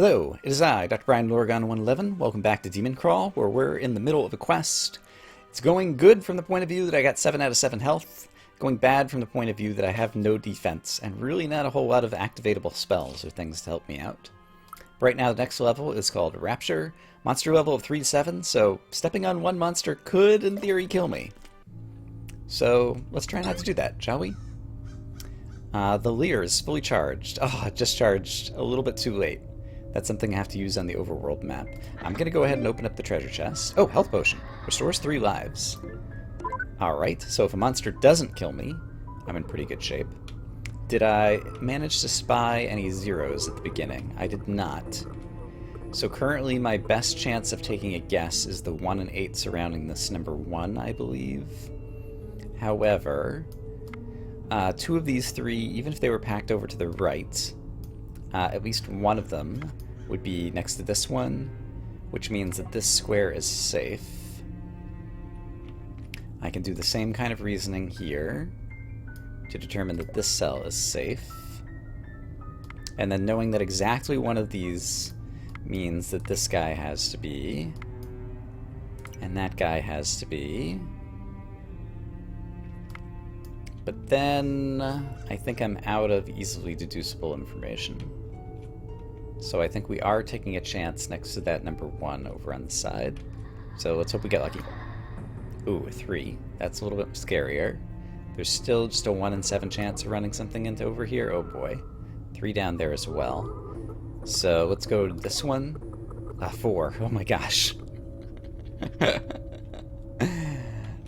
Hello, it is I, Dr. Brian Lorgon 111. Welcome back to DemonCrawl, where we're in the middle of a quest. It's going good from the point of view that I got 7 out of 7 health, going bad from the point of view that I have no defense, and really not a whole lot of activatable spells or things to help me out. Right now, the next level is called Rapture, monster level of 3 to 7, so stepping on one monster could, in theory, kill me. So let's try not to do that, shall we? The Leer is fully charged. Oh, it just charged a little bit too late. That's something I have to use on the overworld map. I'm going to go ahead and open up the treasure chest. Oh, health potion. Restores 3 lives. Alright, so if a monster doesn't kill me, I'm in pretty good shape. Did I manage to spy any zeros at the beginning? I did not. So currently my best chance of taking a guess is the 1 and 8 surrounding this number 1, I believe. However, 2 of these 3, even if they were packed over to the right, at least one of them would be next to this one, which means that this square is safe. I can do the same kind of reasoning here to determine that this cell is safe. And then knowing that exactly one of these means that this guy has to be, and that guy has to be. But then I think I'm out of easily deducible information. So I think we are taking a chance next to that number 1 over on the side. So let's hope we get lucky. Ooh, a 3. That's a little bit scarier. There's still just a 1 in 7 chance of running something into over here. Oh boy. 3 down there as well. So let's go to this one. 4. Oh my gosh. I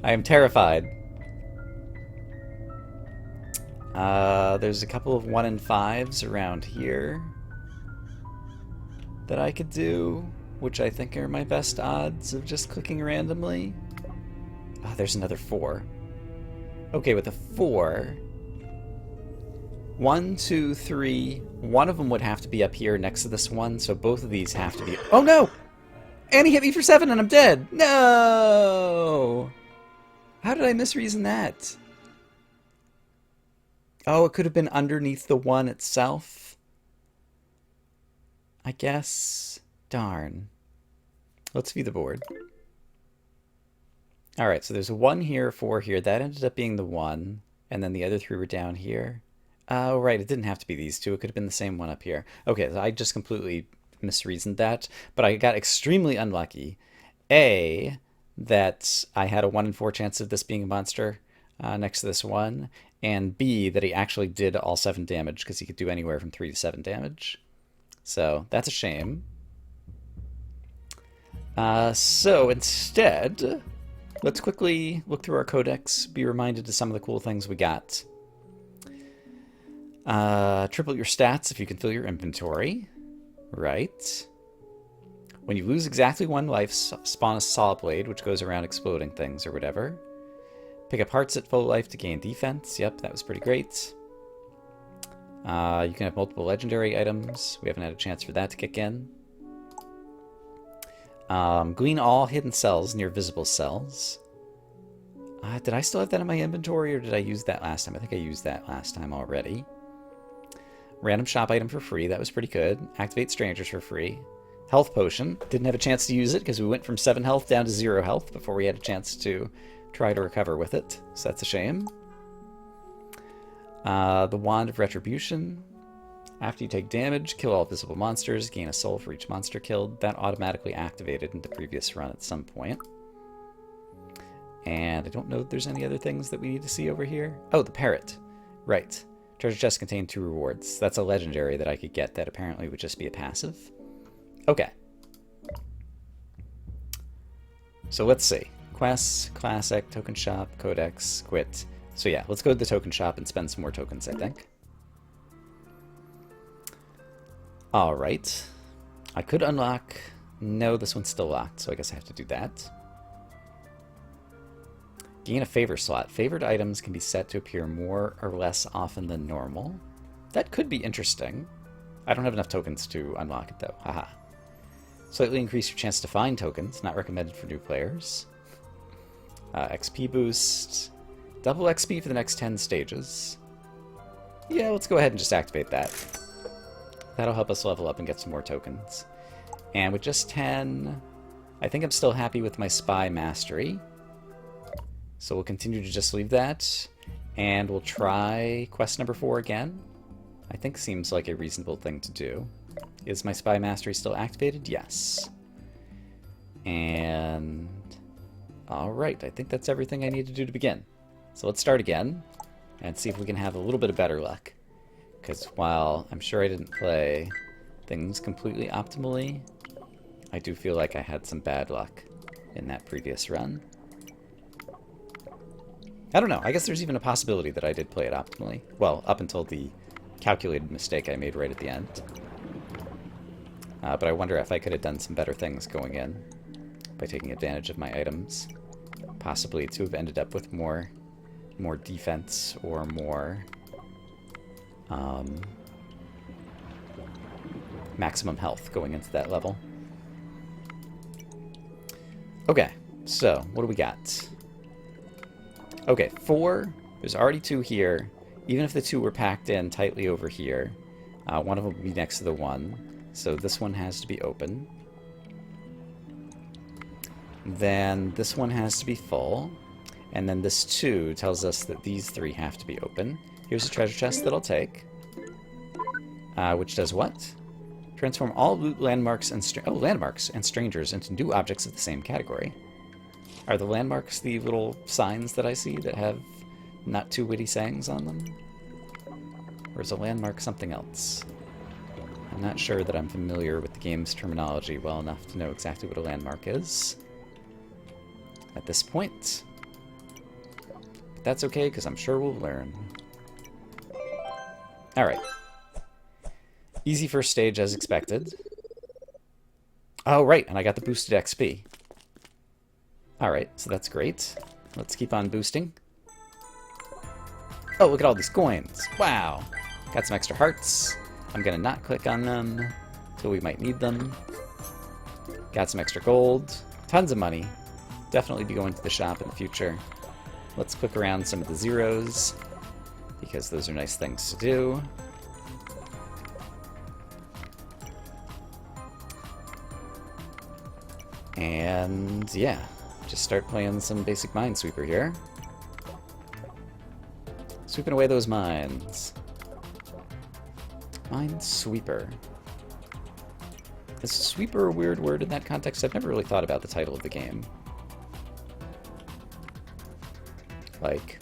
am terrified. There's a couple of 1 in 5s around here that I could do, which I think are my best odds of just clicking randomly. Oh, there's another 4. Okay, with a 4, 1, 2, 3, one of them would have to be up here next to this one, so both of these have to be... Oh no! And he hit me for 7 and I'm dead! No! How did I misreason that? Oh, it could have been underneath the 1 itself. I guess. Darn. Let's view the board. Alright, so there's a 1 here, a 4 here. That ended up being the 1. And then the other 3 were down here. Oh, right, it didn't have to be these 2. It could have been the same one up here. Okay, so I just completely misreasoned that. But I got extremely unlucky. A, that I had a 1 in 4 chance of this being a monster next to this 1. And B, that he actually did all 7 damage, because he could do anywhere from 3 to 7 damage. So, that's a shame. So instead, let's quickly look through our codex, be reminded of some of the cool things we got. Triple your stats if you can fill your inventory. Right. When you lose exactly 1 life, spawn a saw blade, which goes around exploding things or whatever. Pick up hearts at full life to gain defense. Yep, that was pretty great. You can have multiple legendary items. We haven't had a chance for that to kick in. Glean all hidden cells near visible cells. Did I still have that in my inventory, or did I use that last time? I think I used that last time already. Random shop item for free. That was pretty good. Activate strangers for free. Health potion. Didn't have a chance to use it because we went from 7 health down to 0 health before we had a chance to try to recover with it. So that's a shame. The Wand of Retribution. After you take damage, kill all visible monsters, gain a soul for each monster killed. That automatically activated in the previous run at some point. And I don't know if there's any other things that we need to see over here. Oh, the parrot. Right. Treasure chest contained 2 rewards. That's a legendary that I could get that apparently would just be a passive. Okay. So let's see. Quests, Classic, Token Shop, Codex, Quit. So yeah, let's go to the token shop and spend some more tokens, I think. Alright. I could unlock... No, this one's still locked, so I guess I have to do that. Gain a favor slot. Favored items can be set to appear more or less often than normal. That could be interesting. I don't have enough tokens to unlock it, though. Haha. Slightly increase your chance to find tokens. Not recommended for new players. XP boost. Double XP for the next 10 stages. Yeah, let's go ahead and just activate that. That'll help us level up and get some more tokens. And with just 10, I think I'm still happy with my Spy Mastery. So we'll continue to just leave that. And we'll try quest number 4 again. I think seems like a reasonable thing to do. Is my Spy Mastery still activated? Yes. And... alright, I think that's everything I need to do to begin. So let's start again, and see if we can have a little bit of better luck. Because while I'm sure I didn't play things completely optimally, I do feel like I had some bad luck in that previous run. I don't know, I guess there's even a possibility that I did play it optimally. Well, up until the calculated mistake I made right at the end. But I wonder if I could have done some better things going in by taking advantage of my items. Possibly to have ended up with more defense or more maximum health going into that level. Okay, so what do we got? Okay, 4. There's already 2 here. Even if the 2 were packed in tightly over here, one of them will be next to the 1. So this one has to be open. Then this one has to be full. And then this 2 tells us that these 3 have to be open. Here's a treasure chest that I'll take. Which does what? Transform all loot, landmarks, and landmarks and strangers into new objects of the same category. Are the landmarks the little signs that I see that have not too witty sayings on them? Or is a landmark something else? I'm not sure that I'm familiar with the game's terminology well enough to know exactly what a landmark is at this point. But that's okay, because I'm sure we'll learn. Alright. Easy first stage as expected. Oh, right, and I got the boosted XP. Alright, so that's great. Let's keep on boosting. Oh, look at all these coins. Wow. Got some extra hearts. I'm gonna not click on them until we might need them. Got some extra gold. Tons of money. Definitely be going to the shop in the future. Let's click around some of the zeros, because those are nice things to do. And yeah, just start playing some basic Minesweeper here. Sweeping away those mines. Minesweeper. Is sweeper a weird word in that context? I've never really thought about the title of the game. Like,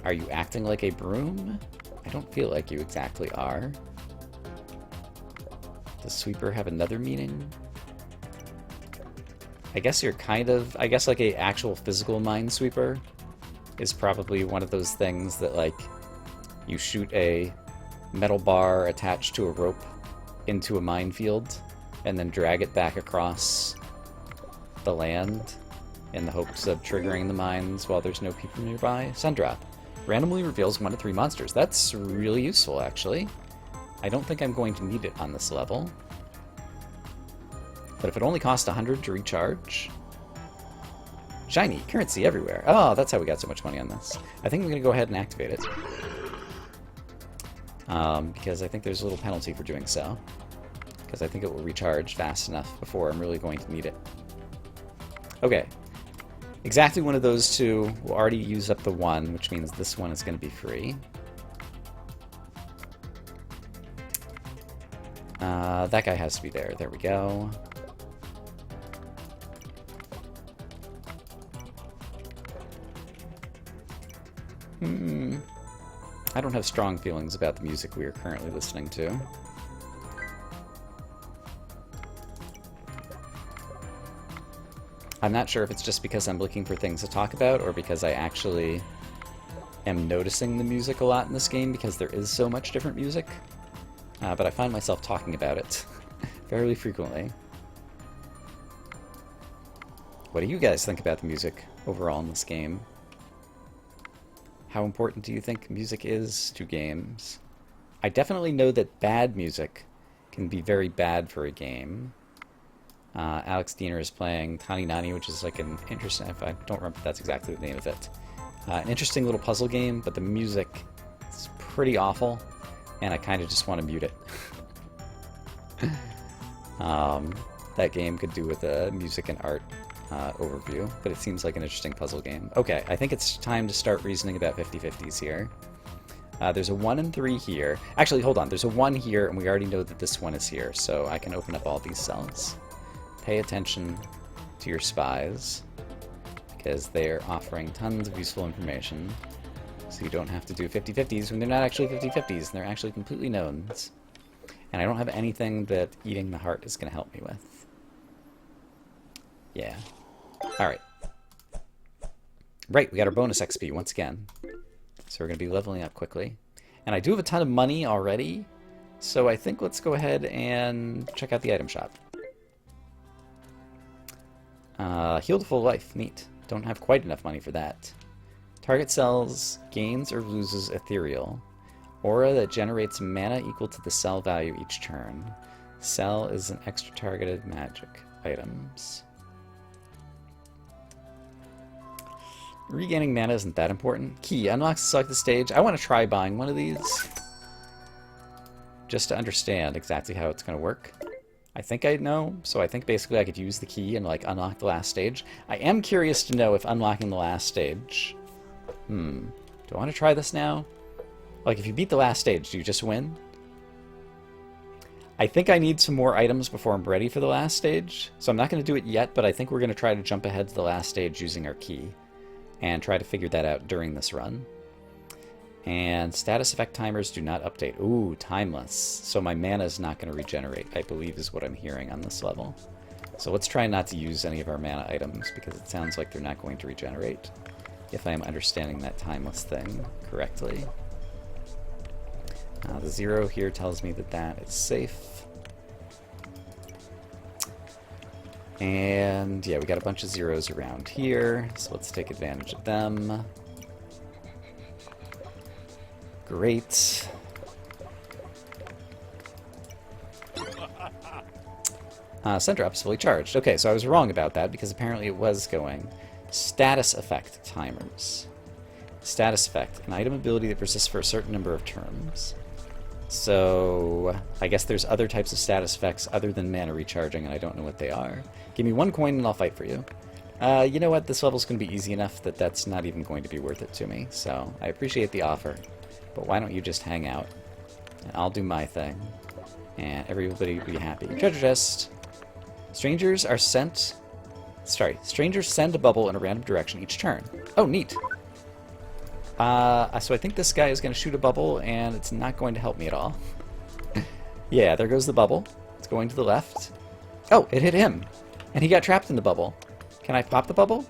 are you acting like a broom? I don't feel like you exactly are. Does sweeper have another meaning? I guess you're kind of... I guess like a actual physical minesweeper is probably one of those things that, like, you shoot a metal bar attached to a rope into a minefield and then drag it back across the land in the hopes of triggering the mines while there's no people nearby. Sundrop. Randomly reveals 1 to 3 monsters. That's really useful, actually. I don't think I'm going to need it on this level. But if it only costs 100 to recharge... Shiny, currency everywhere. Oh, that's how we got so much money on this. I think I'm going to go ahead and activate it. Because I think there's a little penalty for doing so. Because I think it will recharge fast enough before I'm really going to need it. Okay. Exactly one of those 2 will already use up the 1, which means this one is going to be free. That guy has to be there. There we go. I don't have strong feelings about the music we are currently listening to. I'm not sure if it's just because I'm looking for things to talk about, or because I actually am noticing the music a lot in this game, because there is so much different music. But I find myself talking about it fairly frequently. What do you guys think about the music overall in this game? How important do you think music is to games? I definitely know that bad music can be very bad for a game. Alex Diener is playing Tani Nani, which is like an interesting... I don't remember if that's exactly the name of it. An interesting little puzzle game, but the music is pretty awful, and I kind of just want to mute it. That game could do with a music and art overview, but it seems like an interesting puzzle game. Okay, I think it's time to start reasoning about 50/50s here. There's a 1 and 3 here. Actually, hold on. There's a 1 here, and we already know that this one is here, so I can open up all these cells. Pay attention to your spies, because they're offering tons of useful information, so you don't have to do 50/50s when they're not actually 50/50s, and they're actually completely knowns. And I don't have anything that eating the heart is going to help me with. Yeah. Alright. Right, we got our bonus XP once again. So we're going to be leveling up quickly. And I do have a ton of money already, so I think let's go ahead and check out the item shop. Heal to full life. Neat. Don't have quite enough money for that. Target sells, gains or loses ethereal. Aura that generates mana equal to the cell value each turn. Cell is an extra targeted magic items. Regaining mana isn't that important. Key unlocks to select the stage. I want to try buying one of these just to understand exactly how it's going to work. I think I know, so I think basically I could use the key and like unlock the last stage. I am curious to know if unlocking the last stage... do I want to try this now? Like, if you beat the last stage, do you just win? I think I need some more items before I'm ready for the last stage, so I'm not going to do it yet, but I think we're going to try to jump ahead to the last stage using our key, and try to figure that out during this run. And status effect timers do not update. Ooh, timeless. So my mana is not going to regenerate, I believe is what I'm hearing on this level. So let's try not to use any of our mana items, because it sounds like they're not going to regenerate, if I am understanding that timeless thing correctly. The 0 here tells me that that is safe. And yeah, we got a bunch of 0s around here, so let's take advantage of them. Great. Sundrop's fully charged. Okay, so I was wrong about that, because apparently it was going. Status effect timers. Status effect, an item ability that persists for a certain number of turns. So I guess there's other types of status effects other than mana recharging, and I don't know what they are. Give me 1 coin and I'll fight for you. You know what? This level's going to be easy enough that that's not even going to be worth it to me, so I appreciate the offer. But why don't you just hang out? And I'll do my thing. And everybody will be happy. Treasure chest. Strangers are sent... Sorry. Strangers send a bubble in a random direction each turn. Oh, neat. So I think this guy is going to shoot a bubble, and it's not going to help me at all. Yeah, there goes the bubble. It's going to the left. Oh, it hit him. And he got trapped in the bubble. Can I pop the bubble?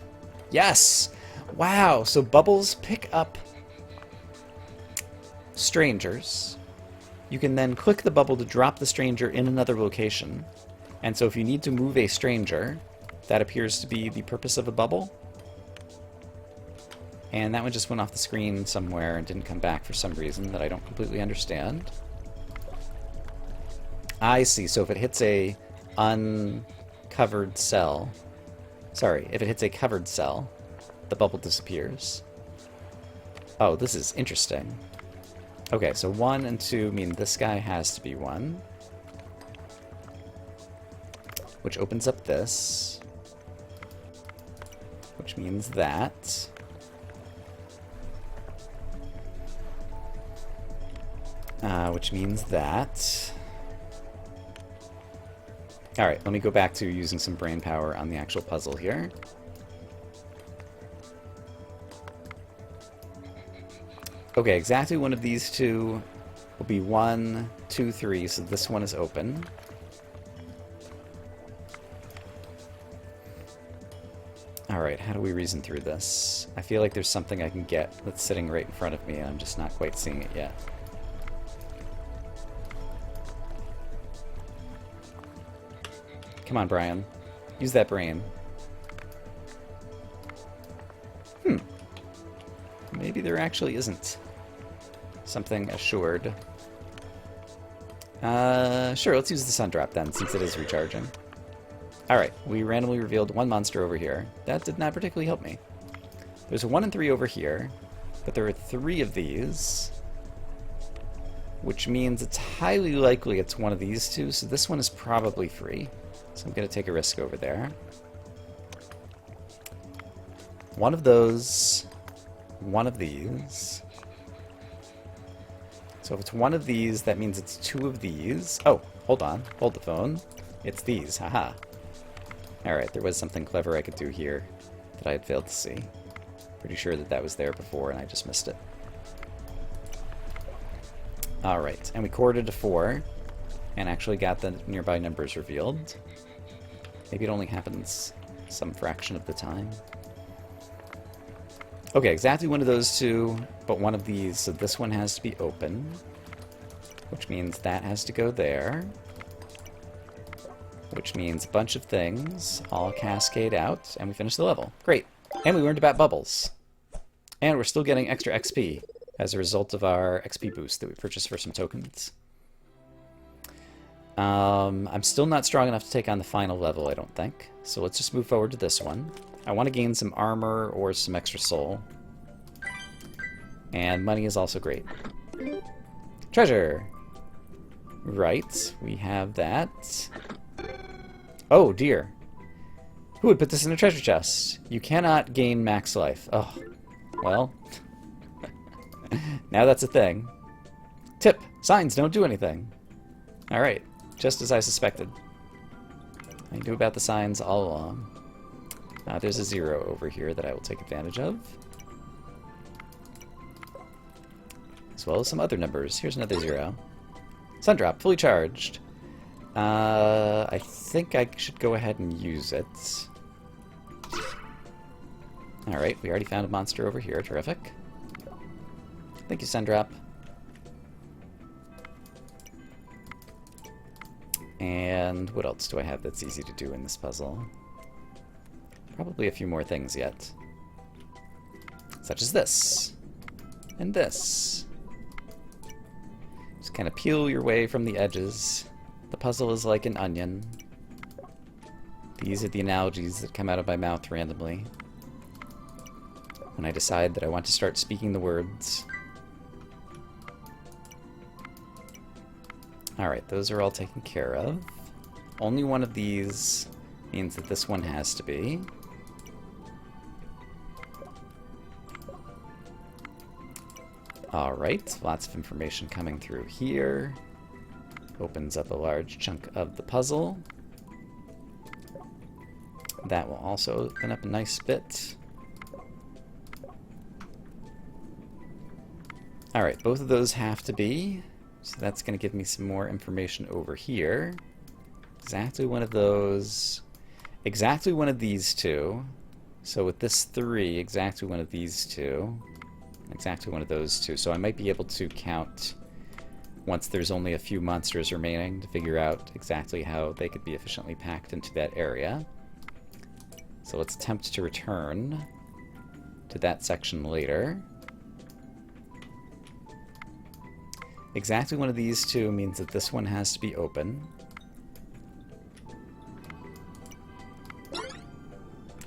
Yes! Wow, so bubbles pick up strangers. You can then click the bubble to drop the stranger in another location. And so if you need to move a stranger, that appears to be the purpose of a bubble. And that one just went off the screen somewhere and didn't come back for some reason that I don't completely understand. I see, so if it hits a uncovered cell... Sorry, if it hits a covered cell, the bubble disappears. Oh, this is interesting. Okay, so 1 and 2 mean this guy has to be 1. Which opens up this. Which means that... which means that... Alright, let me go back to using some brain power on the actual puzzle here. Okay, exactly one of these two will be 1, 2, 3, so this one is open. Alright, how do we reason through this? I feel like there's something I can get that's sitting right in front of me, and I'm just not quite seeing it yet. Come on, Brian. Use that brain. Maybe there actually isn't something assured. Sure, let's use the sun drop then, since it is recharging. Alright, we randomly revealed 1 monster over here. That did not particularly help me. There's a 1 and 3 over here, but there are 3 of these. which means it's highly likely it's one of these two, so this one is probably free. So I'm going to take a risk over there. One of those, one of these. So if it's one of these, that means it's two of these. Oh, hold on. Hold the phone. It's these. Haha. Alright, there was something clever I could do here that I had failed to see. Pretty sure that that was there before and I just missed it. Alright, and we corded to 4 and actually got the nearby numbers revealed. Maybe it only happens some fraction of the time. Okay, exactly one of those two, but one of these, so this one has to be open, which means that has to go there, which means a bunch of things all cascade out, and we finish the level. Great. And we learned about bubbles. And we're still getting extra XP as a result of our XP boost that we purchased for some tokens. I'm still not strong enough to take on the final level, I don't think. So let's just move forward to this one. I want to gain some armor or some extra soul. And money is also great. Treasure! Right, we have that. Oh dear. Who would put this in a treasure chest? You cannot gain max life. Oh, well. Now that's a thing. Tip, signs don't do anything. Alright, just as I suspected. I knew about the signs all along. There's a 0 over here that I will take advantage of. As well as some other numbers. Here's another 0. Sundrop, fully charged. I think I should go ahead and use it. Alright, we already found a monster over here. Terrific. Thank you, Sundrop. And what else do I have that's easy to do in this puzzle? Probably a few more things yet. Such as this. And this. Just kind of peel your way from the edges. The puzzle is like an onion. These are the analogies that come out of my mouth randomly when I decide that I want to start speaking the words. Alright, those are all taken care of. Only one of these means that this one has to be. Alright, lots of information coming through here. Opens up a large chunk of the puzzle. That will also open up a nice bit. Alright, both of those have to be. So that's going to give me some more information over here. Exactly one of those. Exactly one of these two. So with this 3, exactly one of these two. Exactly one of those two. So I might be able to count once there's only a few monsters remaining to figure out exactly how they could be efficiently packed into that area. So let's attempt to return to that section later. Exactly one of these two means that this one has to be open.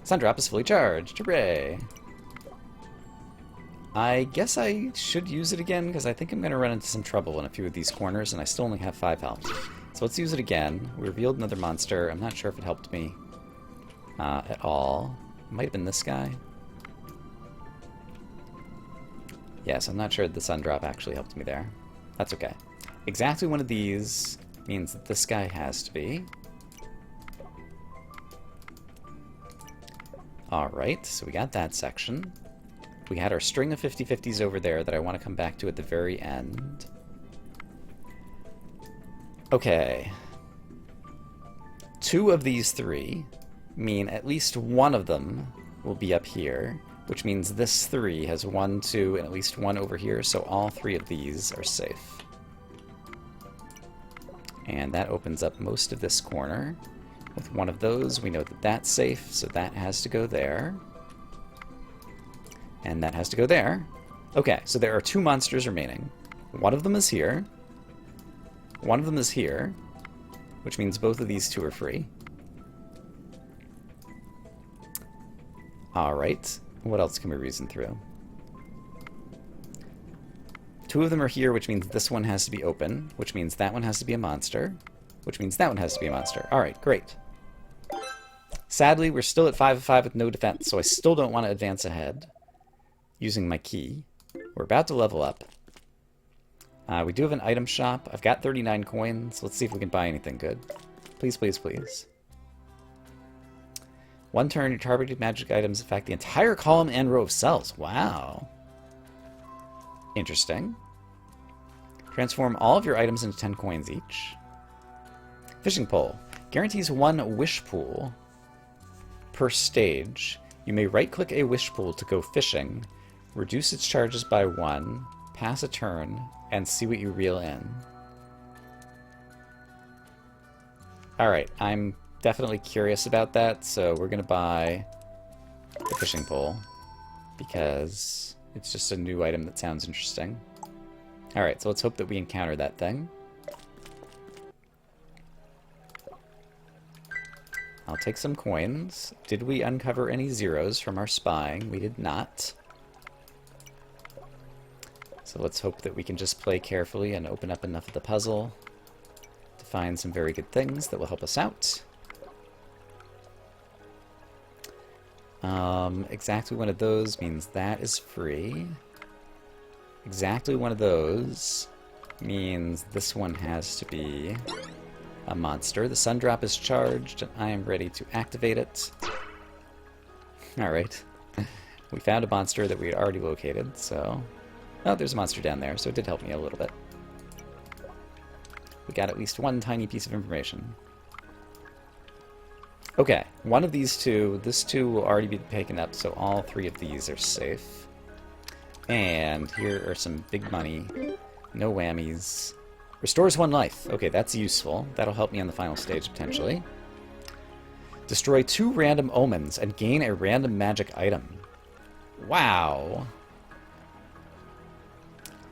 Sundrop is fully charged. Hooray! I guess I should use it again, because I think I'm going to run into some trouble in a few of these corners, and I still only have 5 health. So let's use it again. We revealed another monster. I'm not sure if it helped me at all. It might have been this guy. Yes, I'm not sure the Sundrop actually helped me there. That's okay. Exactly one of these means that this guy has to be. Alright, so we got that section. We had our string of 50/50s over there that I want to come back to at the very end. Okay. 2 of these 3 mean at least one of them will be up here, which means this 3 has 1, 2, and at least 1 over here, so all 3 of these are safe. And that opens up most of this corner. With one of those, we know that that's safe, so that has to go there. And that has to go there. Okay, so there are 2 monsters remaining. One of them is here. One of them is here, which means both of these 2 are free. Alright, what else can we reason through? 2 of them are here, which means this one has to be open, which means that one has to be a monster, which means that one has to be a monster. Alright, great. Sadly, we're still at 5 of 5 with no defense, so I still don't want to advance ahead using my key. We're about to level up. We do have an item shop. I've got 39 coins. Let's see if we can buy anything good. Please, please, please. 1 turn, your targeted magic items affect the entire column and row of cells. Wow. Interesting. Transform all of your items into 10 coins each. Fishing pole. Guarantees 1 wish pool per stage. You may right-click a wish pool to go fishing, reduce its charges by 1, pass a turn, and see what you reel in. Alright, I'm definitely curious about that, so we're going to buy the fishing pole, because it's just a new item that sounds interesting. Alright, so let's hope that we encounter that thing. I'll take some coins. Did we uncover any zeros from our spying? We did not. So let's hope that we can just play carefully and open up enough of the puzzle to find some very good things that will help us out. Exactly one of those means that is free. Exactly one of those means this one has to be a monster. The sun drop is charged, and I am ready to activate it. Alright. We found a monster that we had already located, so... Oh, there's a monster down there, so it did help me a little bit. We got at least 1 tiny piece of information. Okay, one of these 2, this 2 will already be taken up, so all 3 of these are safe. And here are some big money. No whammies. Restores 1 life. Okay, that's useful. That'll help me on the final stage, potentially. Destroy 2 random omens and gain a random magic item. Wow.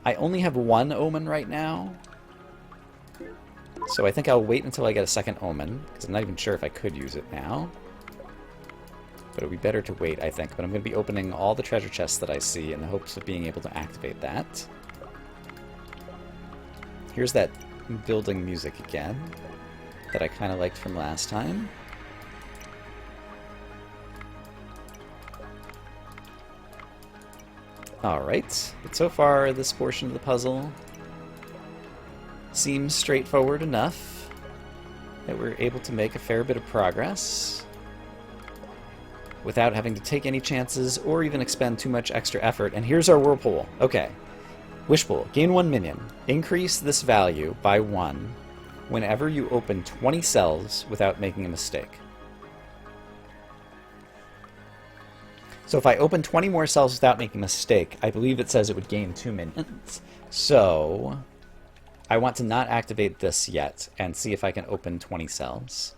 I only have 1 omen right now. So I think I'll wait until I get a second omen, because I'm not even sure if I could use it now. But it would be better to wait, I think. But I'm going to be opening all the treasure chests that I see in the hopes of being able to activate that. Here's that building music again that I kind of liked from last time. Alright, but so far this portion of the puzzle seems straightforward enough that we're able to make a fair bit of progress without having to take any chances or even expend too much extra effort. And here's our whirlpool. Okay. Wish pool. Gain 1 minion. Increase this value by 1 whenever you open 20 cells without making a mistake. So if I open 20 more cells without making a mistake, I believe it says it would gain 2 minions. So I want to not activate this yet and see if I can open 20 cells,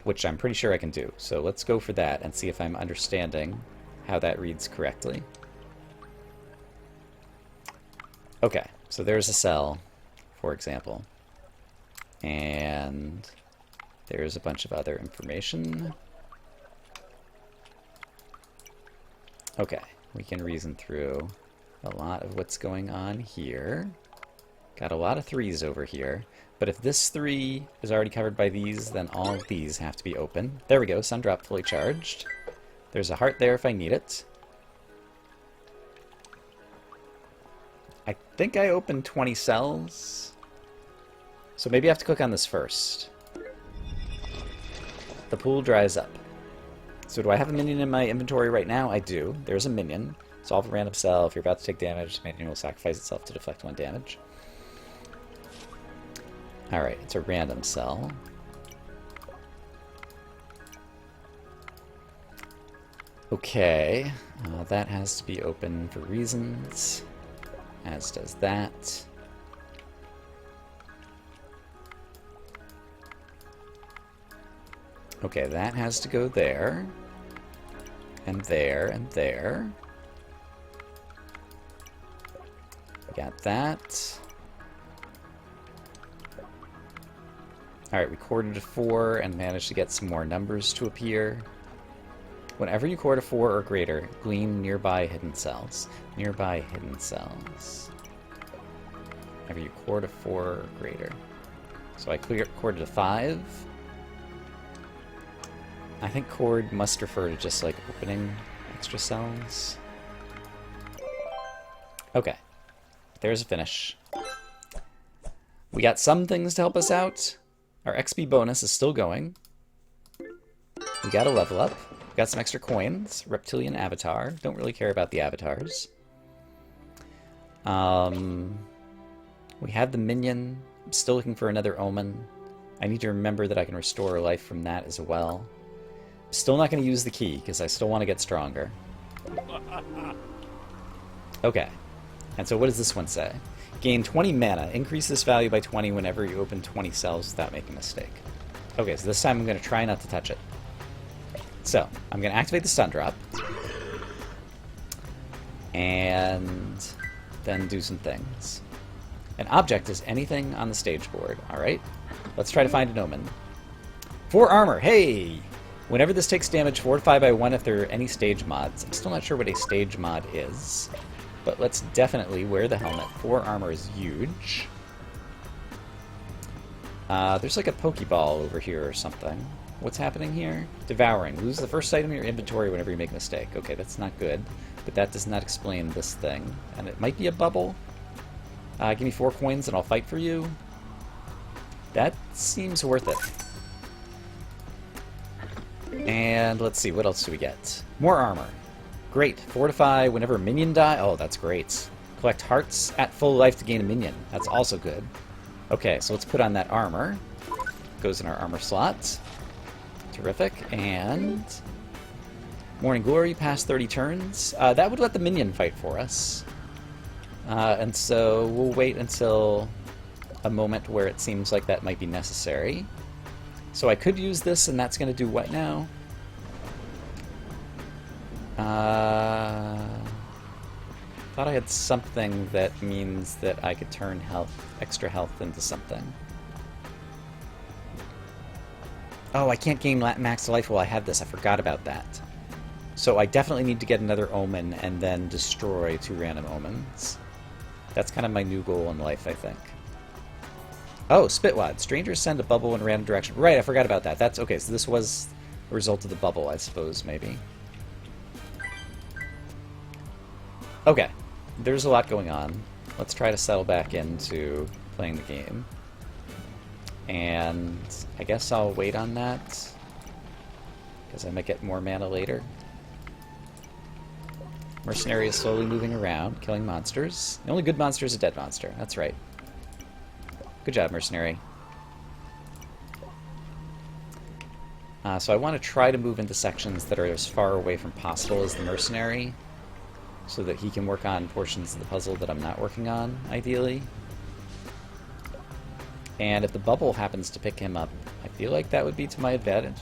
which I'm pretty sure I can do. So let's go for that and see if I'm understanding how that reads correctly. Okay, so there's a cell, for example, and there's a bunch of other information. Okay, we can reason through a lot of what's going on here. Got a lot of 3s over here, but if this 3 is already covered by these, then all of these have to be open. There we go, sun drop fully charged. There's a heart there if I need it. I think I opened 20 cells, so maybe I have to click on this first. The pool dries up. So do I have a minion in my inventory right now? I do. There's a minion. Solve a random cell. If you're about to take damage, the minion will sacrifice itself to deflect 1 damage. Alright, it's a random cell. Okay, that has to be open for reasons, as does that. Okay, that has to go there, and there, and there. Got that. Alright, we quartered to 4 and managed to get some more numbers to appear. Whenever you quarter 4 or greater, glean nearby hidden cells. Nearby hidden cells. whenever you core to 4 or greater. So I clear core to 5. I think chord must refer to just like opening extra cells. Okay, there's a finish. We got some things to help us out. Our XP bonus is still going. We got a level up. We got some extra coins. Reptilian avatar. Don't really care about the avatars. We have the minion. I'm still looking for another omen. I need to remember that I can restore life from that as well. Still not going to use the key, because I still want to get stronger. Okay. And so what does this one say? Gain 20 mana. Increase this value by 20 whenever you open 20 cells without making a mistake. Okay, so this time I'm going to try not to touch it. So, I'm going to activate the stun drop. And then do some things. An object is anything on the stage board. Alright. Let's try to find an omen. 4 armor. Hey! Whenever this takes damage, fortify by 1 if there are any stage mods. I'm still not sure what a stage mod is. But let's definitely wear the helmet. 4 armor is huge. There's like a Pokeball over here or something. What's happening here? Devouring. Lose the first item in your inventory whenever you make a mistake. Okay, that's not good. But that does not explain this thing. And it might be a bubble. Give me 4 coins and I'll fight for you. That seems worth it. And let's see, what else do we get? More armor. Great. Fortify whenever a minion die. Oh, that's great. Collect hearts at full life to gain a minion. That's also good. Okay, so let's put on that armor. Goes in our armor slot. Terrific. And Morning Glory, past 30 turns. That would let the minion fight for us. And so we'll wait until a moment where it seems like that might be necessary. So I could use this, and that's going to do what now? Thought I had something that means that I could turn extra health into something. Oh, I can't gain max life while I have this. I forgot about that. So I definitely need to get another omen and then destroy 2 random omens. That's kind of my new goal in life, I think. Oh, Spitwad. Strangers send a bubble in a random direction. Right, I forgot about that. That's okay, so this was a result of the bubble, I suppose, maybe. Okay. There's a lot going on. Let's try to settle back into playing the game. And I guess I'll wait on that, because I might get more mana later. Mercenary is slowly moving around, killing monsters. The only good monster is a dead monster. That's right. Good job, Mercenary. So I want to try to move into sections that are as far away from possible as the Mercenary, so that he can work on portions of the puzzle that I'm not working on, ideally. And if the bubble happens to pick him up, I feel like that would be to my advantage,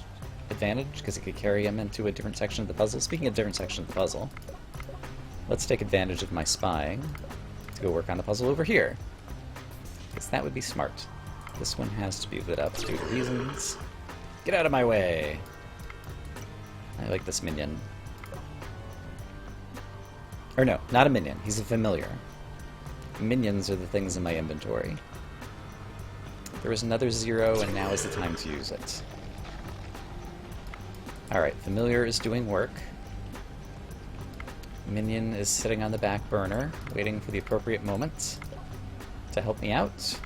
because it could carry him into a different section of the puzzle. Speaking of different section of the puzzle, let's take advantage of my spying to go work on the puzzle over here. Because that would be smart. This one has to be lit up due to reasons. Get out of my way! I like this minion. Or no, not a minion. He's a familiar. Minions are the things in my inventory. There was another 0, and now is the time to use it. Alright, familiar is doing work. Minion is sitting on the back burner, waiting for the appropriate moment to help me out.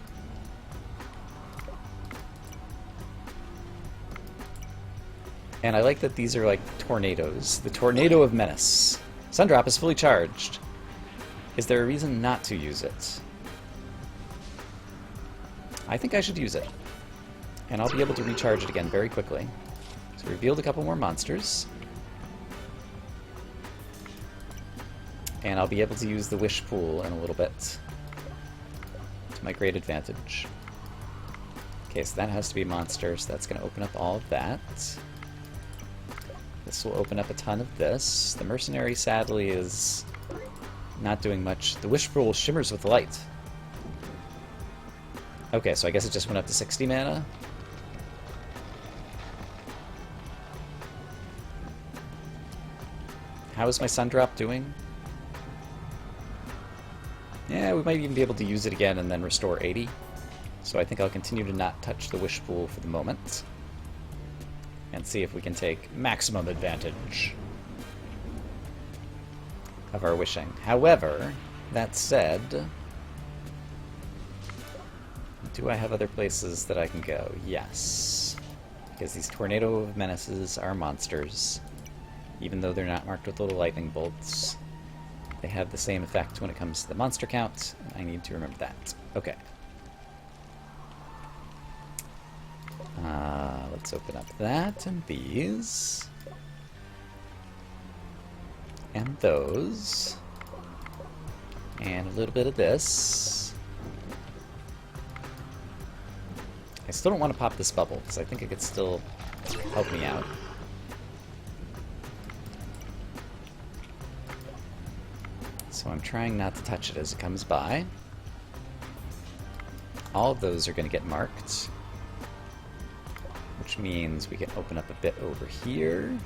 And I like that these are like tornadoes. The Tornado of Menace. Sundrop is fully charged. Is there a reason not to use it? I think I should use it. And I'll be able to recharge it again very quickly. So revealed a couple more monsters. And I'll be able to use the wish pool in a little bit. To my great advantage. Okay, so that has to be a monster, so that's going to open up all of that. This will open up a ton of this. The Mercenary, sadly, is not doing much. The wish pool shimmers with light. Okay, so I guess it just went up to 60 mana. How is my Sundrop doing? Yeah, Yeah, we might even be able to use it again and then restore 80. So I think I'll continue to not touch the wish pool for the moment. And see if we can take maximum advantage of our wishing. However, that said, do I have other places that I can go? Yes. Because these Tornado of Menaces are monsters. Even though they're not marked with little lightning bolts, they have the same effect when it comes to the monster count. I need to remember that. Okay. Let's open up that and these. And those. And a little bit of this. I still don't want to pop this bubble, because I think it could still help me out. So I'm trying not to touch it as it comes by. All of those are going to get marked, which means we can open up a bit over here.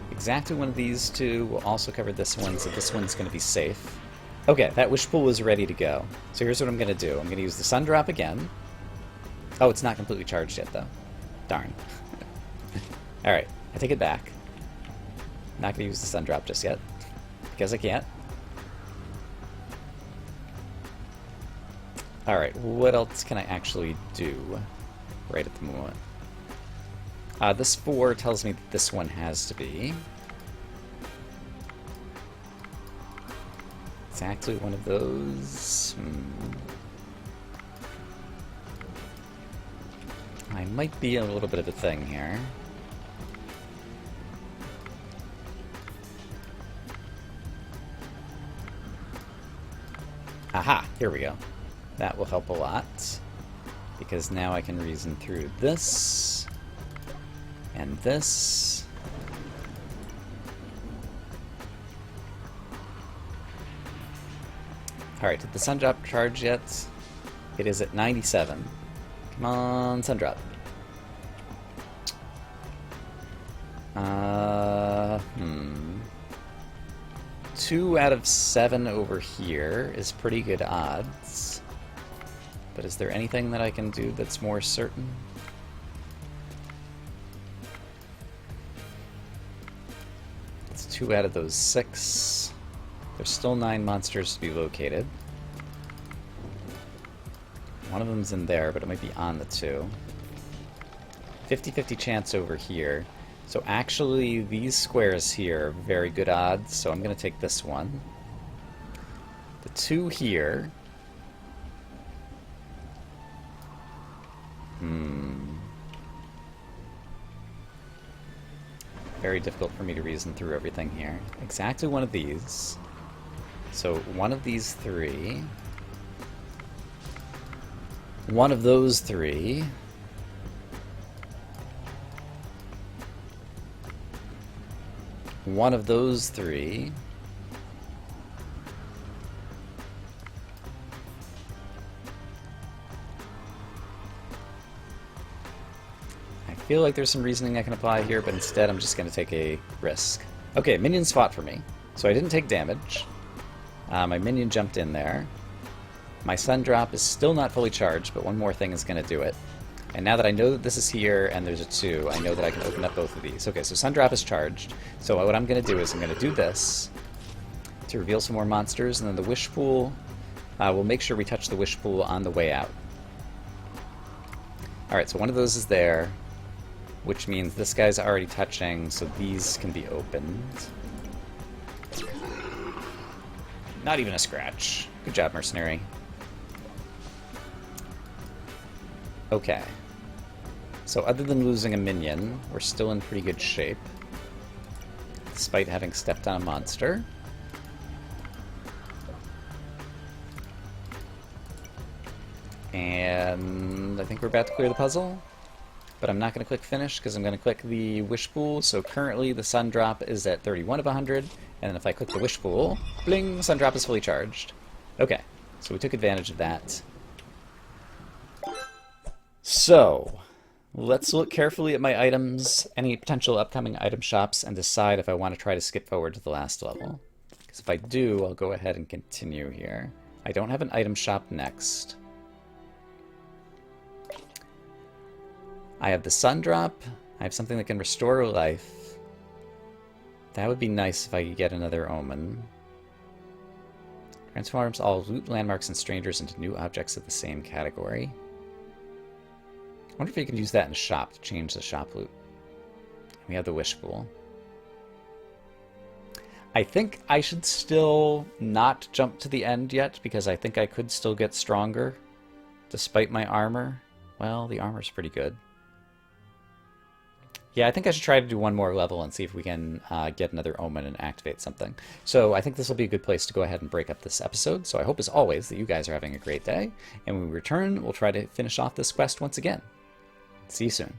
Exactly one of these two will also cover this one, so this one's going to be safe. Okay, that wish pool is ready to go. So here's what I'm going to do. I'm going to use the sun drop again. Oh, it's not completely charged yet, though. Darn. Alright, I take it back. Not going to use the sun drop just yet, because I can't. Alright, what else can I actually do right at the moment? This 4 tells me that this one has to be exactly one of those. I might be a little bit of a thing here. Aha! Here we go. That will help a lot, because now I can reason through this and this. Alright, did the sun drop charge yet? It is at 97. Come on, sun drop. 2 out of 7 over here is pretty good odds. But is there anything that I can do that's more certain? It's 2 out of those 6. There's still 9 monsters to be located. One of them's in there, but it might be on the 2. 50-50 chance over here. So actually, these squares here are very good odds, so I'm going to take this one. The 2 here. Very difficult for me to reason through everything here. Exactly one of these. So one of these 3. One of those 3. One of those 3. I feel like there's some reasoning I can apply here, but instead I'm just going to take a risk. Okay, minions fought for me, so I didn't take damage. My minion jumped in there. My sun drop is still not fully charged, but one more thing is going to do it. And now that I know that this is here and there's a 2, I know that I can open up both of these. Okay, so sun drop is charged. So what I'm going to do is I'm going to do this to reveal some more monsters, and then the wish pool, we'll make sure we touch the wish pool on the way out. Alright, so one of those is there, which means this guy's already touching, so these can be opened. Not even a scratch. Good job, mercenary. Okay. So other than losing a minion, we're still in pretty good shape, despite having stepped on a monster. And I think we're about to clear the puzzle, but I'm not going to click finish because I'm going to click the wish pool. So currently the sun drop is at 31 of 100, and then if I click the wish pool, bling, the sun drop is fully charged. Okay, so we took advantage of that. So, let's look carefully at my items, any potential upcoming item shops, and decide if I want to try to skip forward to the last level. Because if I do, I'll go ahead and continue here. I don't have an item shop next. I have the sun drop. I have something that can restore life. That would be nice if I could get another omen. Transforms all loot, landmarks, and strangers into new objects of the same category. I wonder if you can use that in a shop to change the shop loot. We have the wish pool. I think I should still not jump to the end yet, because I think I could still get stronger despite my armor. Well, the armor's pretty good. Yeah, I think I should try to do one more level and see if we can get another omen and activate something. So I think this will be a good place to go ahead and break up this episode. So I hope, as always, that you guys are having a great day. And when we return, we'll try to finish off this quest once again. See you soon.